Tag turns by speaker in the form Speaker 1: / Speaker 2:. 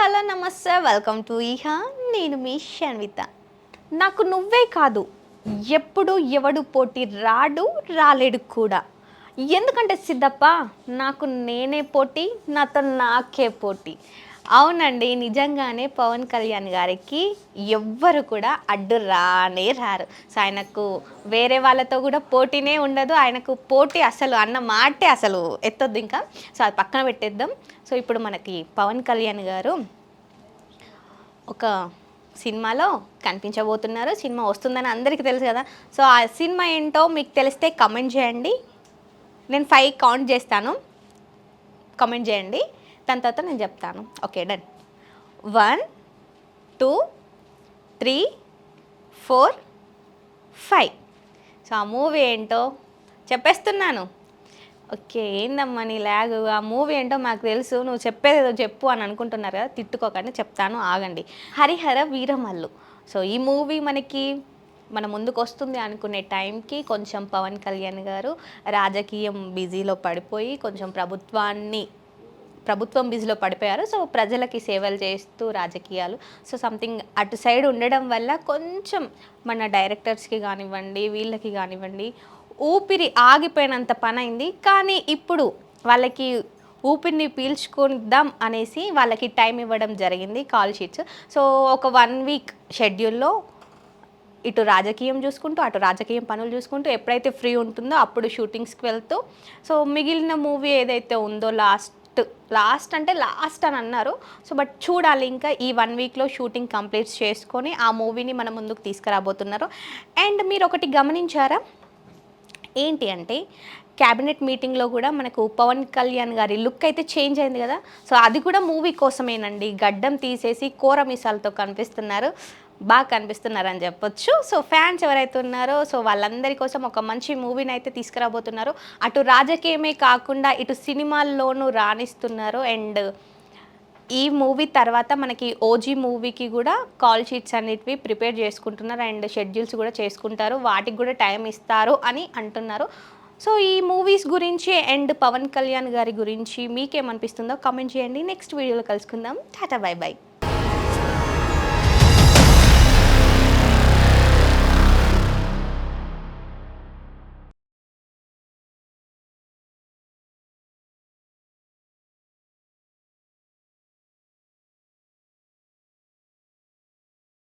Speaker 1: Hello నమస్తే welcome to ఈహా. నేను మీ షన్విత. నాకు నువ్వే కాదు, ఎప్పుడు ఎవడు పోటీ రాలేడు కూడా. ఎందుకంటే సిద్ధప్ప, నాకు నేనే పోటీ, నాతో నాకే పోటీ. అవునండి, నిజంగానే పవన్ కళ్యాణ్ గారికి ఎవ్వరు కూడా అడ్డు రారు. సో ఆయనకు వేరే వాళ్ళతో కూడా పోటీనే ఉండదు. ఆయనకు పోటీ అసలు అన్న మాటే అసలు ఎత్తొద్దు ఇంకా. సో అది పక్కన పెట్టేద్దాం. సో ఇప్పుడు మనకి పవన్ కళ్యాణ్ గారు ఒక సినిమాలో కనిపించబోతున్నారు. సినిమా వస్తుందని అందరికీ తెలుసు కదా. సో ఆ సినిమా ఏంటో మీకు తెలిస్తే కమెంట్ చేయండి. నేను 5 కౌంట్ చేస్తాను, కమెంట్ చేయండి. దాని తర్వాత నేను చెప్తాను. Okay, done. 1 2 3 4 5. సో ఆ మూవీ ఏంటో చెప్పేస్తున్నాను. ఓకే, ఏందమ్మా నీ ల్యాగ్? ఆ మూవీ ఏంటో మాకు తెలుసు, నువ్వు చెప్పేదేదో చెప్పు అని అనుకుంటున్నారు కదా. తిట్టుకోకండి, చెప్తాను, ఆగండి. హరిహర వీరమల్లు. సో ఈ మూవీ మన ముందుకు వస్తుంది అనుకునే టైంకి కొంచెం పవన్ కళ్యాణ్ గారు రాజకీయం బిజీలో పడిపోయి కొంచెం ప్రభుత్వం బిజీలో పడిపోయారు. సో ప్రజలకి సేవలు చేస్తూ రాజకీయాలు సో సంథింగ్ అటు సైడ్ ఉండడం వల్ల కొంచెం మన డైరెక్టర్స్కి కానివ్వండి, వీళ్ళకి కానివ్వండి, ఊపిరి ఆగిపోయినంత పని అయింది. కానీ ఇప్పుడు వాళ్ళకి ఊపిరిని పీల్చుకుందాం అనేసి వాళ్ళకి టైం ఇవ్వడం జరిగింది, కాల్ షీట్స్. సో ఒక 1 వీక్ షెడ్యూల్లో ఇటు రాజకీయం చూసుకుంటూ అటు రాజకీయం పనులు చూసుకుంటూ ఎప్పుడైతే ఫ్రీ ఉంటుందో అప్పుడు షూటింగ్స్కి వెళ్తూ, సో మిగిలిన మూవీ ఏదైతే ఉందో లాస్ట్ అని అన్నారు. సో బట్ చూడాలి, ఇంకా ఈ 1 వీక్లో షూటింగ్ కంప్లీట్ చేసుకొని ఆ మూవీని మన ముందుకు తీసుకురాబోతున్నారు. అండ్ మీరు ఒకటి గమనించారా ఏంటి అంటే, క్యాబినెట్ మీటింగ్లో కూడా మనకు పవన్ కళ్యాణ్ గారి లుక్ అయితే చేంజ్ అయింది కదా. సో అది కూడా మూవీ కోసమేనండి. గడ్డం తీసేసి కోర మీసాలతో కనిపిస్తున్నారు, బాగా కనిపిస్తున్నారని చెప్పొచ్చు. సో ఫ్యాన్స్ ఎవరైతే ఉన్నారో సో వాళ్ళందరి కోసం ఒక మంచి మూవీని అయితే తీసుకురాబోతున్నారు. అటు రాజకీయమే కాకుండా ఇటు సినిమాల్లోనూ రాణిస్తున్నారు. అండ్ ఈ మూవీ తర్వాత మనకి ఓజీ మూవీకి కూడా కాల్ షీట్స్ అన్నిటివి ప్రిపేర్ చేసుకుంటున్నారు అండ్ షెడ్యూల్స్ కూడా చేసుకుంటారు, వాటికి కూడా టైం ఇస్తారు అని అంటున్నారు. సో ఈ మూవీస్ గురించి అండ్ పవన్ కళ్యాణ్ గారి గురించి మీకేమనిపిస్తుందో కామెంట్ చేయండి. నెక్స్ట్ వీడియోలో కలుసుకుందాం. Tata, by by.